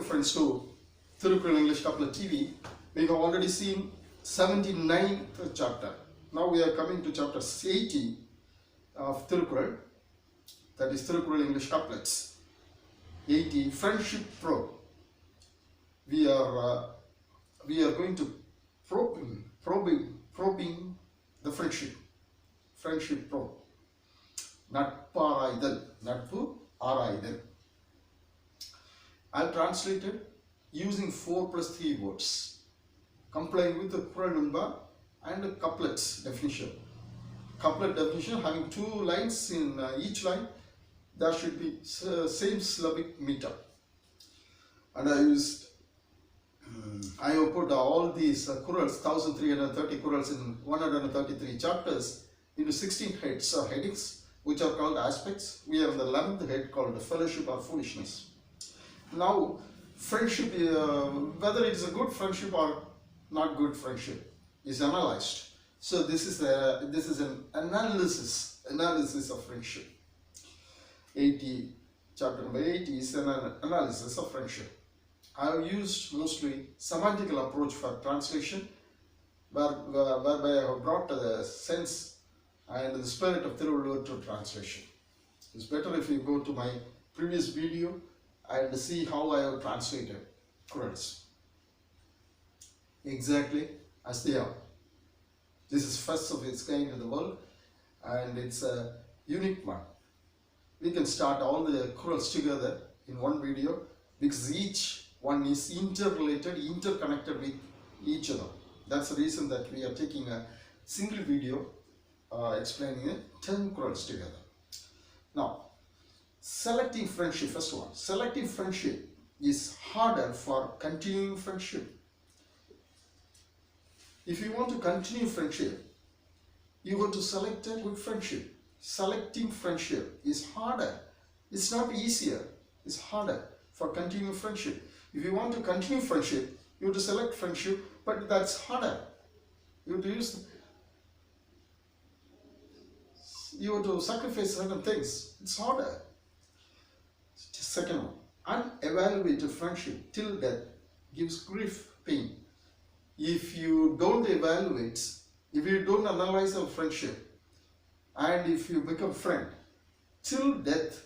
friends to Thirukkural English Couplet TV. We have already seen 79th chapter. Now we are coming to chapter 80 of Thirukkural, that is Thirukkural English Couplets. 80 Friendship Pro. We are going to probing the friendship pro. Natpu Araidal. I'll translate it using 4 plus 3 words, complying with the Kural and the couplets definition. Couplet definition having 2 lines in each line. There should be same syllabic meter. And I have put all these Kurals, 1330 Kurals in 133 chapters, into 16 heads or headings, which are called aspects. We are in the 11th head called the fellowship or foolishness. Now, friendship, whether it is a good friendship or not good friendship, is analyzed. So this is an analysis of friendship. Chapter number 80 is an analysis of friendship. I have used mostly semantical approach for translation, whereby I have brought the sense and the spirit of Thirukkural to translation. It's better if you go to my previous video and see how I have translated Kurals exactly as they are. This is first of its kind in the world, and it's a unique one. We can start all the Kurals together in one video because each one is interrelated, interconnected with each other. That's the reason that we are taking a single video explaining 10 Kurals together. Now, selecting friendship, first one. Selecting friendship is harder for continuing friendship. If you want to continue friendship, you want to select a good friendship. Selecting friendship is harder. It's not easier. It's harder for continuing friendship. If you want to continue friendship, you have to select friendship, but that's harder. You have to sacrifice certain things. It's harder. Second one, unevaluated friendship till death gives grief, pain. If you don't evaluate, if you don't analyze a friendship, and if you become friend, till death,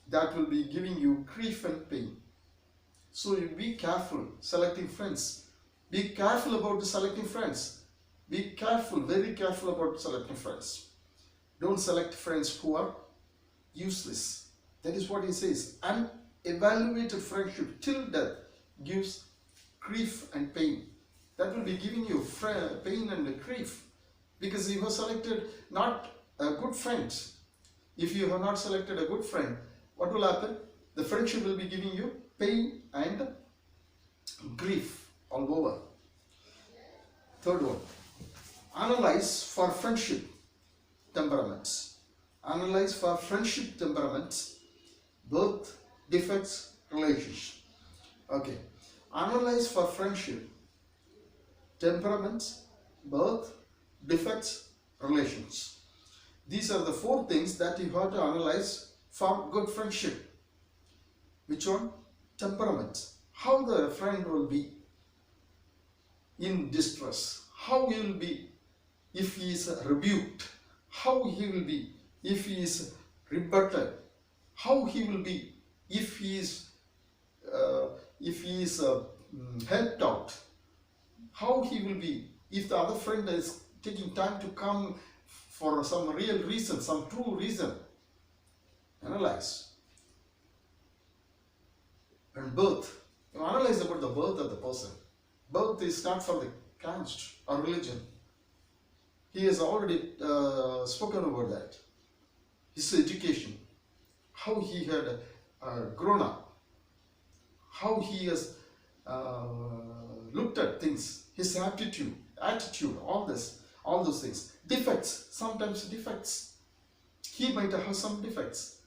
that will be giving you grief and pain. So you be careful selecting friends. Be careful about selecting friends. Be careful, very careful about selecting friends. Don't select friends who are useless. That is what he says. Unevaluated friendship till death gives grief and pain. That will be giving you pain and grief because you have selected not a good friend. If you have not selected a good friend, what will happen? The friendship will be giving you pain and grief all over. Third one, analyze for friendship temperaments. Analyze for friendship temperaments, birth, defects, relations. Okay, analyze for friendship temperaments, birth, defects, relations. These are the 4 things that you have to analyze for good friendship. Which one? Temperament. How the friend will be in distress. How he will be if he is rebuked. How he will be if he is rebutted. How he will be if he is helped out. How he will be if the other friend is taking time to come for some real reason, some true reason. Analyze. And birth. You analyze about the birth of the person. Birth is not for the caste or religion. He has already spoken about that. His education. How he had grown up. How he has looked at things. His attitude, all those things. Defects, sometimes defects. He might have some defects.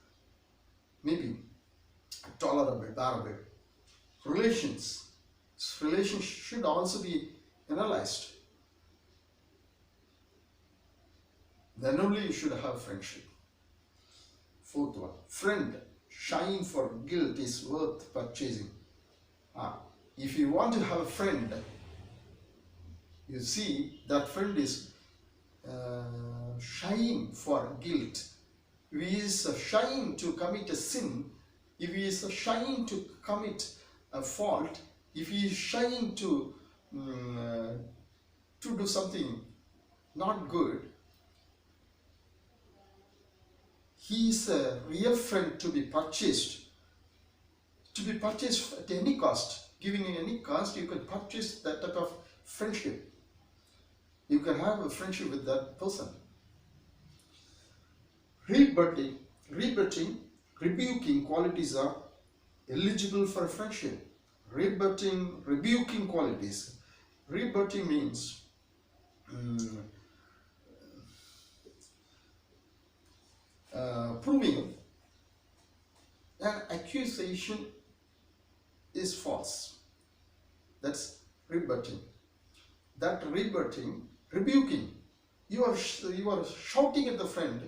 Maybe tolerable, bearable. Relations should also be analyzed. Then only you should have friendship. Fourth one, friend, shine for guilt is worth purchasing. If you want to have a friend, you see that friend is shying for guilt. If he is shying to commit a sin, if he is shying to commit a fault, if he is shying to do something not good, he is a real friend to be purchased at any cost. Giving in any cost, you can purchase that type of friendship. You can have a friendship with that person. Rebuking, rebuking qualities are eligible for friendship. Rebuking qualities. Rebutting means proving an accusation is false. That's rebutting. That rebuking. You are shouting at the friend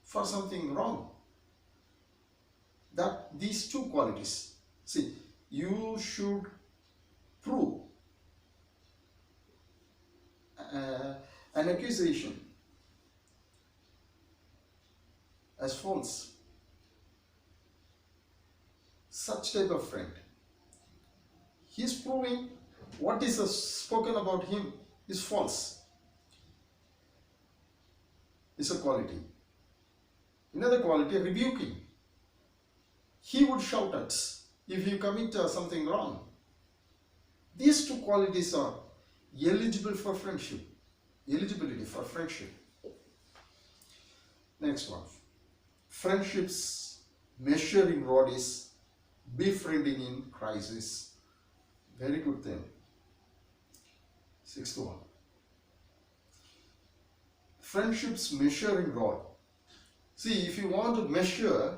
for something wrong. That these two qualities. See, you should prove an accusation as false. Such type of friend, he is proving what is spoken about him is false. Is a quality. Another quality, rebuking. He would shout at if you commit something wrong. These two qualities are eligible for friendship. Eligibility for friendship. Next one. Friendship's measuring rod is befriending in crisis. Very good thing. Sixth one. Friendship's measuring rod. See, if you want to measure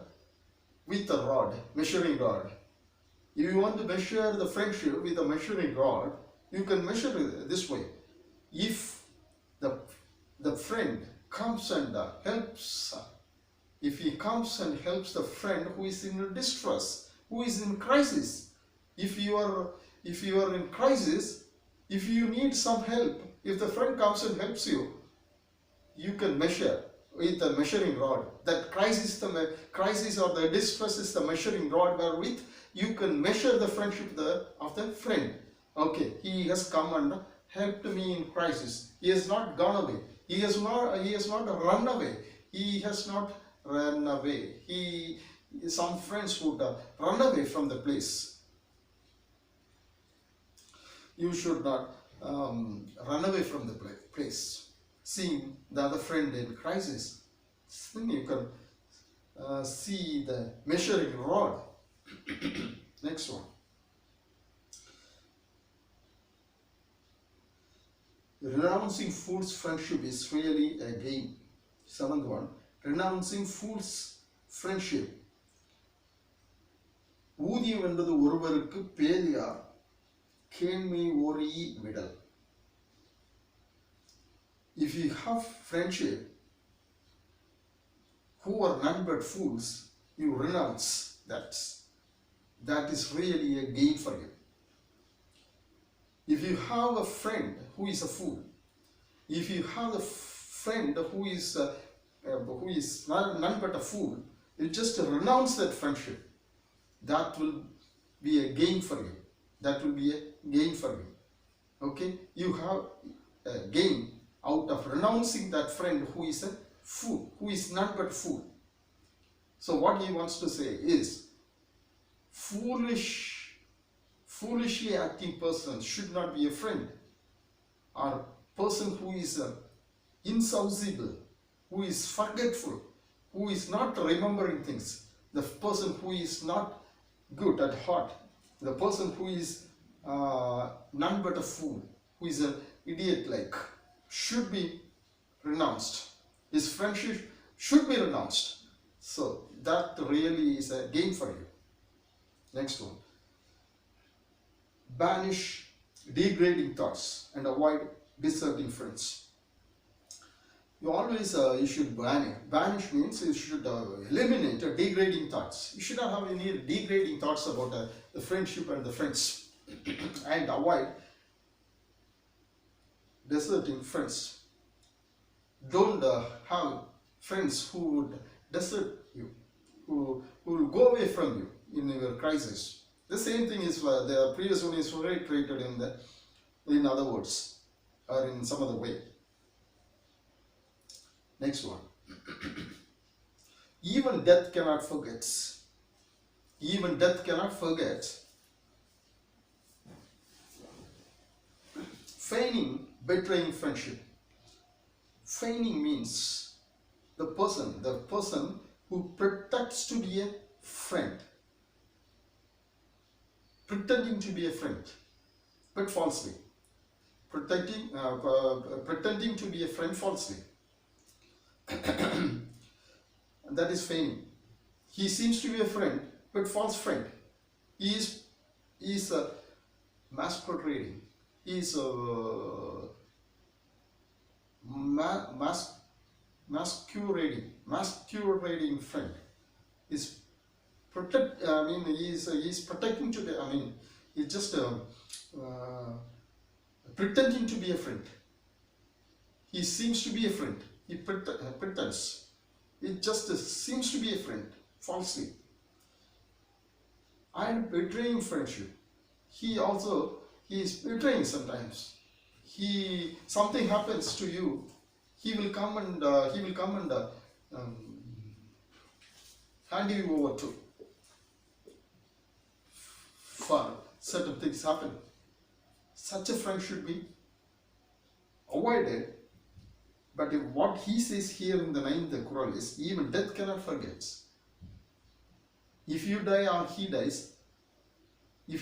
with a rod, measuring rod, if you want to measure the friendship with a measuring rod, you can measure it this way. If the friend comes and helps, if he comes and helps the friend who is in distress, who is in crisis, if you are in crisis, if you need some help, if the friend comes and helps you, you can measure with the measuring rod. That crisis or the distress is the measuring rod wherewith you can measure the friendship of the friend. Okay, he has come and helped me in crisis. He has not gone away. He has not run away. He has not run away. Some friends would run away from the place. You should not run away from the place. Seeing the other friend in crisis, then you can see the measuring rod. Next one. Renouncing fool's friendship is really a gain. Seventh one. Renouncing fool's friendship. ஊதியம் என்பது ஒருவருக்கு பேலியார் கேண்மை ஓரி விடல். If you have friendship who are none but fools, you renounce that. That is really a gain for you. If you have a friend who is a fool, if you have a friend who is none but a fool, you just renounce that friendship. That will be a gain for you. That will be a gain for you. Okay? You have a gain out of renouncing that friend who is a fool, who is none but fool. So what he wants to say is, foolishly acting person should not be a friend, or person who is insoucible, who is forgetful, who is not remembering things, the person who is not good at heart, the person who is none but a fool, who is an idiot like, should be renounced. His friendship should be renounced. So that really is a gain for you. Next one. Banish degrading thoughts and avoid deserting friends. You always you should banish. Banish means you should eliminate degrading thoughts. You should not have any degrading thoughts about the friendship and the friends. and avoid deserting friends. Don't have friends who would desert you, who will go away from you in your crisis. The same thing is the previous one is reiterated in other words or in some other way. Next one. Even death cannot forget. Even death cannot forget. Feigning betraying friendship. Feigning means the person who pretends to be a friend, pretending to be a friend, but falsely. Pretending to be a friend falsely. That is feigning. He seems to be a friend, but false friend. He is masquerading. He is masquerading friend. Is protect. I mean, he is protecting to the. I mean, he's just pretending to be a friend. He seems to be a friend. He pretends. It just seems to be a friend falsely. And betraying friendship. He is betraying sometimes. Something happens to you. He will come and hand you over to for certain things happen. Such a friend should be avoided. But what he says here in the 9th Quran is, even death cannot forget. If you die or he dies, you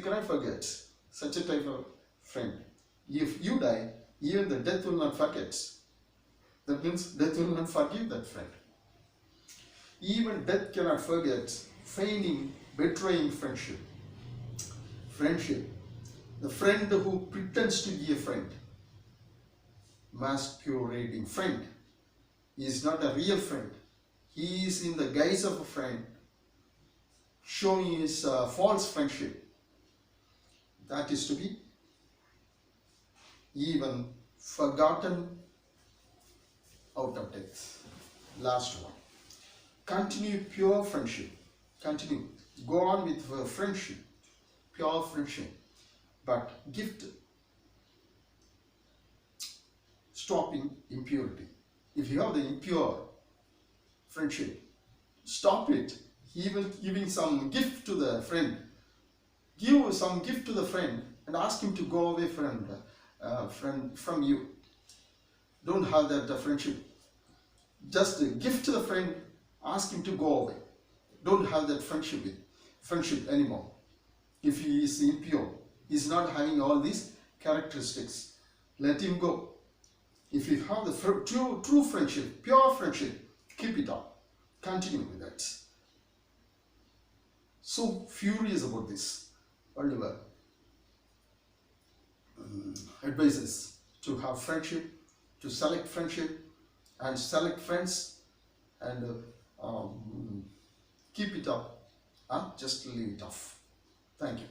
cannot forget such a type of friend. If you die, even the death will not forget. That means death will not forgive that friend. Even death cannot forget feigning, betraying friendship. Friendship. The friend who pretends to be a friend. Masquerading friend. He is not a real friend. He is in the guise of a friend, showing his false friendship. That is to be even forgotten out of death. Last one. Continue pure friendship. Continue. Go on with friendship. Pure friendship. But gift stopping impurity. If you have the impure friendship, stop it. Even giving some gift to the friend. Give some gift to the friend and ask him to go away from you. Don't have that friendship. Just give to the friend, ask him to go away. Don't have that friendship anymore. If he is impure, he is not having all these characteristics, let him go. If you have the true friendship, pure friendship, keep it up. Continue with that. So furious about this. Oliver advises to have friendship, to select friendship, and select friends, and keep it up. Just leave it off. Thank you.